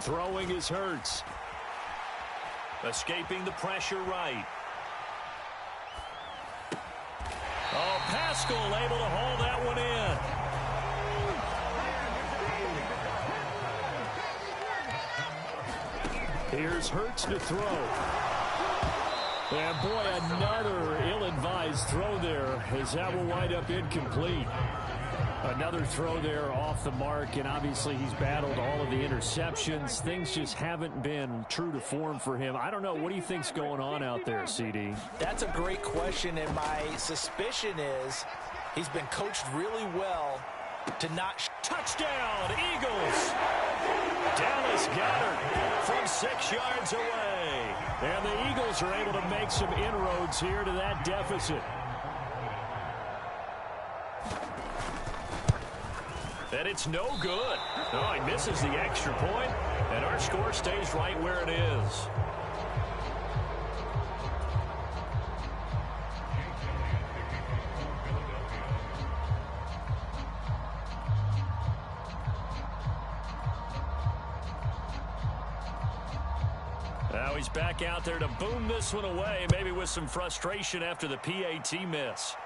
Throwing is Hurts. Escaping the pressure right. Oh, Pascal able to haul that one in. Here's Hurts to throw. And boy, another ill-advised throw there as that will wind up incomplete. Another throw there off the mark, and obviously he's battled all of the interceptions. Things just haven't been true to form for him. I don't know. What do you think's going on out there, CD? That's a great question, and my suspicion is he's been coached really well to not... Touchdown, Eagles! Dallas Goedert from 6 yards away. And the Eagles are able to make some inroads here to that deficit. And it's no good. Oh, he misses the extra point, and our score stays right where it is. Now he's back out there to boom this one away, maybe with some frustration after the PAT miss.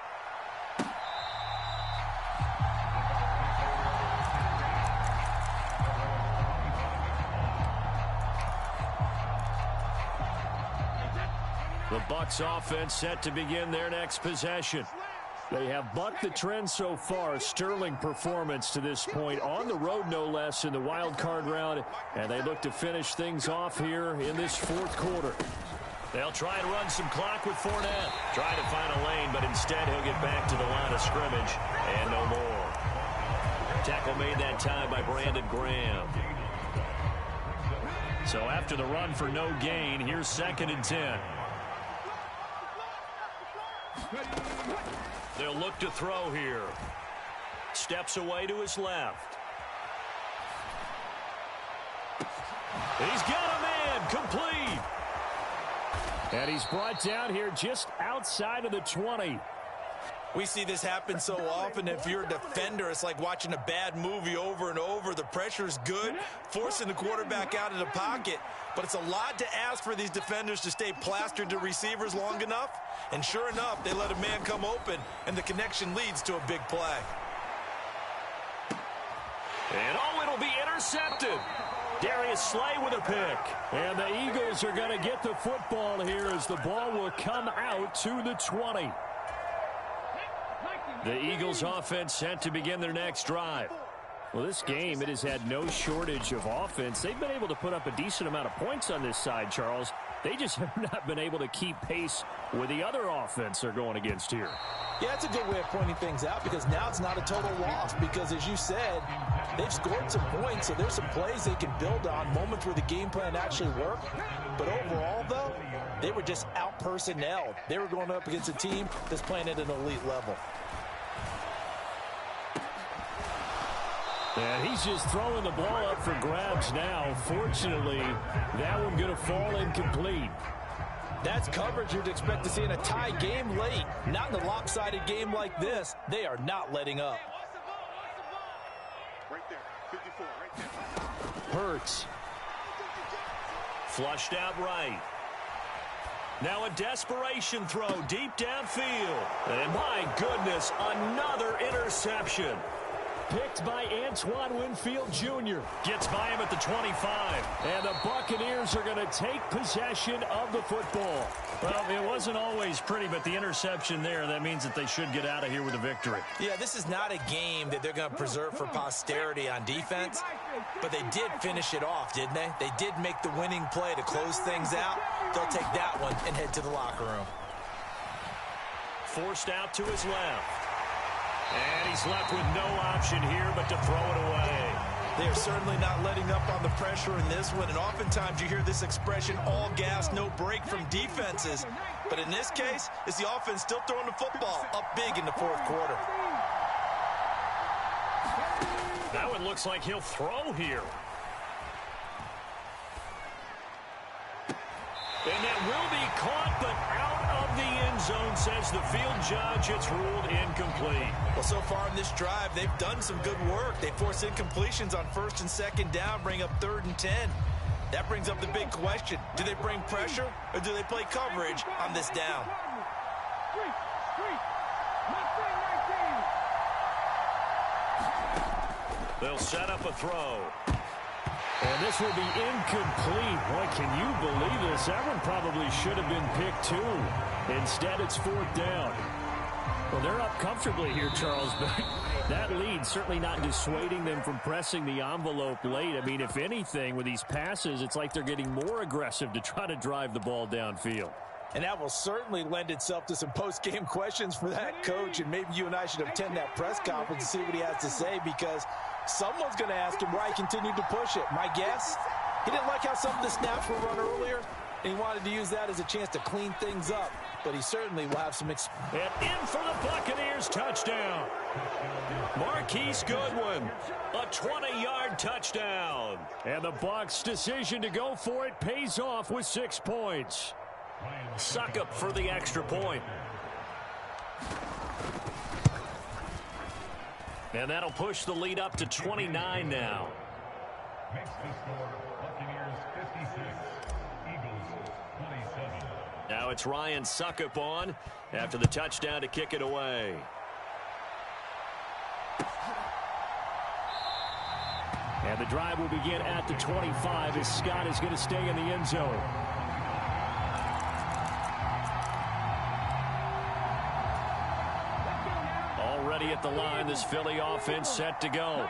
The Bucs offense set to begin their next possession. They have bucked the trend so far. Sterling performance to this point on the road, no less, in the wild card round. And they look to finish things off here in this 4th quarter. They'll try and run some clock with Fournette. Try to find a lane, but instead he'll get back to the line of scrimmage and no more. Tackle made that time by Brandon Graham. So after the run for no gain, here's 2nd and 10. They'll look to throw here. Steps away to his left. He's got a man, complete. And he's brought down here just outside of the 20. We see this happen so often. If you're a defender, it's like watching a bad movie over and over. The pressure is good, forcing the quarterback out of the pocket. But it's a lot to ask for these defenders to stay plastered to receivers long enough. And sure enough, they let a man come open, and the connection leads to a big play. And oh, it'll be intercepted. Darius Slay with a pick. And the Eagles are going to get the football here as the ball will come out to the 20. The Eagles offense set to begin their next drive. Well, this game, it has had no shortage of offense. They've been able to put up a decent amount of points on this side, Charles. They just have not been able to keep pace with the other offense they're going against here. Yeah, it's a good way of pointing things out because now it's not a total loss because, as you said, they've scored some points, so there's some plays they can build on, moments where the game plan actually worked. But overall, though, they were just out-personnelled. They were going up against a team that's playing at an elite level. And he's just throwing the ball up for grabs now. Fortunately, that one going to fall incomplete. That's coverage you'd expect to see in a tie game late. Not in a lopsided game like this. They are not letting up. Right there, 54, right there. Hurts. Flushed out right. Now a desperation throw deep downfield. And my goodness, another interception. Picked by Antoine Winfield Jr. Gets by him at the 25. And the Buccaneers are going to take possession of the football. Well, it wasn't always pretty, but the interception there, that means that they should get out of here with a victory. Yeah, this is not a game that they're going to preserve for posterity on defense, but they did finish it off, didn't they? They did make the winning play to close things out. They'll take that one and head to the locker room. Forced out to his left. And he's left with no option here but to throw it away. They are certainly not letting up on the pressure in this one, and oftentimes you hear this expression, all gas, no break from defenses. But in this case, it's the offense still throwing the football up big in the 4th quarter. Now it looks like he'll throw here. And that will be caught, but out of the end zone, says the field judge. It's ruled incomplete. Well, so far in this drive, they've done some good work. They force incompletions on 1st and 2nd down, bring up 3rd and 10. That brings up the big question. Do they bring pressure or do they play coverage on this down? They'll set up a throw. And this will be incomplete. Boy, can you believe this? That one probably should have been picked too. Instead, it's 4th down. Well, they're up comfortably here, Charles, but that lead certainly not dissuading them from pressing the envelope late. I mean, if anything, with these passes, it's like they're getting more aggressive to try to drive the ball downfield. And that will certainly lend itself to some post-game questions for that coach, and maybe you and I should attend that press conference and see what he has to say, because someone's going to ask him why he continued to push it. My guess, he didn't like how some of the snaps were run earlier, and he wanted to use that as a chance to clean things up. But he certainly will have some experience. And in for the Buccaneers touchdown. Marquise Goodwin, a 20-yard touchdown. And the Bucs' decision to go for it pays off with 6 points. Suckup for the extra point. And that'll push the lead up to 29 now. Makes the score Buccaneers 56, Eagles 27. Now it's Ryan Suckup on after the touchdown to kick it away. And the drive will begin at the 25 as Scott is going to stay in the end zone. Already at the line, this Philly offense set to go.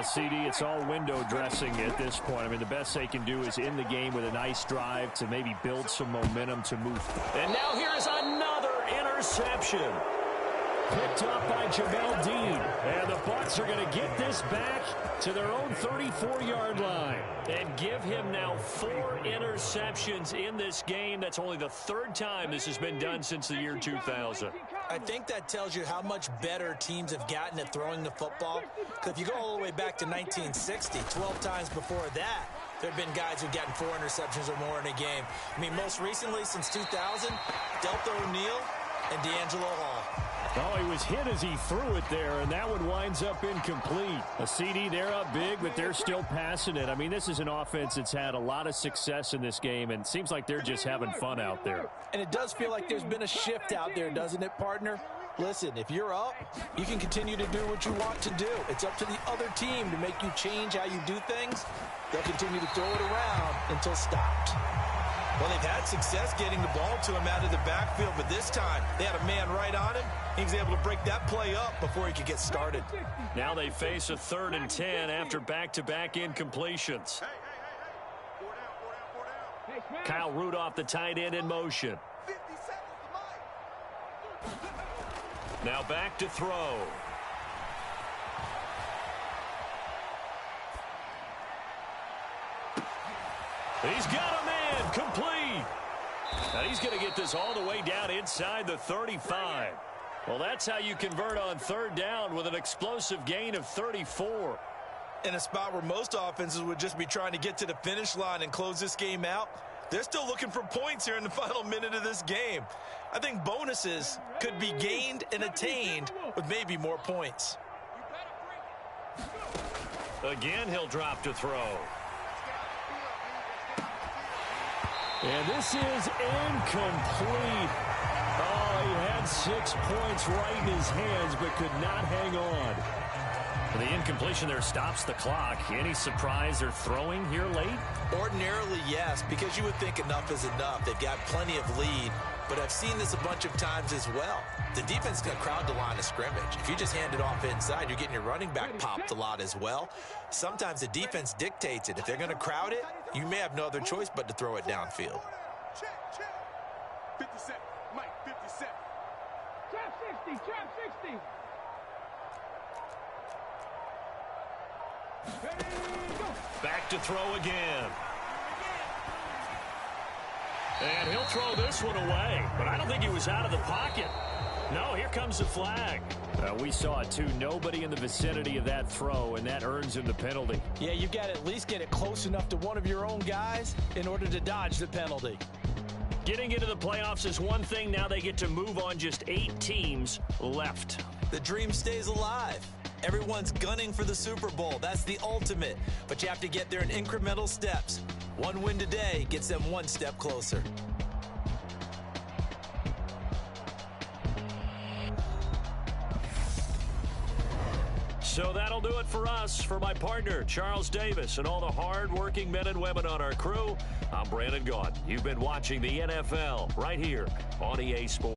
CD, it's all window dressing at this point. I mean, the best they can do is in the game with a nice drive to maybe build some momentum to move. And now here is another interception. Picked up by Jamel Dean. And the Bucs are going to get this back to their own 34-yard line. And give him now 4 interceptions in this game. That's only the 3rd time this has been done since the year 2000. I think that tells you how much better teams have gotten at throwing the football. Because if you go all the way back to 1960, 12 times before that, there have been guys who've gotten 4 interceptions or more in a game. I mean, most recently, since 2000, Delta O'Neal and D'Angelo Hall. Oh, he was hit as he threw it there, and that one winds up incomplete. A CD, they're up big, but they're still passing it. I mean, this is an offense that's had a lot of success in this game, and it seems like they're just having fun out there. And it does feel like there's been a shift out there, doesn't it, partner? Listen, if you're up, you can continue to do what you want to do. It's up to the other team to make you change how you do things. They'll continue to throw it around until stopped. Well, they've had success getting the ball to him out of the backfield, but this time they had a man right on him. He was able to break that play up before he could get started. Now they face a 3rd and 10 after back-to-back incompletions. Kyle Rudolph, the tight end, in motion. Now back to throw. He's got a man, complete. Now he's going to get this all the way down inside the 35. Well, that's how you convert on 3rd down with an explosive gain of 34. In a spot where most offenses would just be trying to get to the finish line and close this game out, they're still looking for points here in the final minute of this game. I think bonuses could be gained and attained with maybe more points. Again, he'll drop to throw. And this is incomplete. Oh, he had 6 points right in his hands, but could not hang on. The incompletion there stops the clock. Any surprise they're throwing here late? Ordinarily, yes, because you would think enough is enough. They've got plenty of lead, but I've seen this a bunch of times as well. The defense is going to crowd the line of scrimmage. If you just hand it off inside, you're getting your running back popped a lot as well. Sometimes the defense dictates it. If they're going to crowd it, you may have no other choice but to throw it downfield. Check. 57, Mike, 57. Trap 60. Back to throw again. And he'll throw this one away, but I don't think he was out of the pocket. No, here comes the flag. We saw it, too. Nobody in the vicinity of that throw, and that earns him the penalty. Yeah, you've got to at least get it close enough to one of your own guys in order to dodge the penalty. Getting into the playoffs is one thing. Now they get to move on. Just 8 teams left. The dream stays alive. Everyone's gunning for the Super Bowl. That's the ultimate. But you have to get there in incremental steps. One win today gets them one step closer. So that'll do it for us. For my partner, Charles Davis, and all the hard-working men and women on our crew, I'm Brandon Gaudin. You've been watching the NFL right here on EA Sports.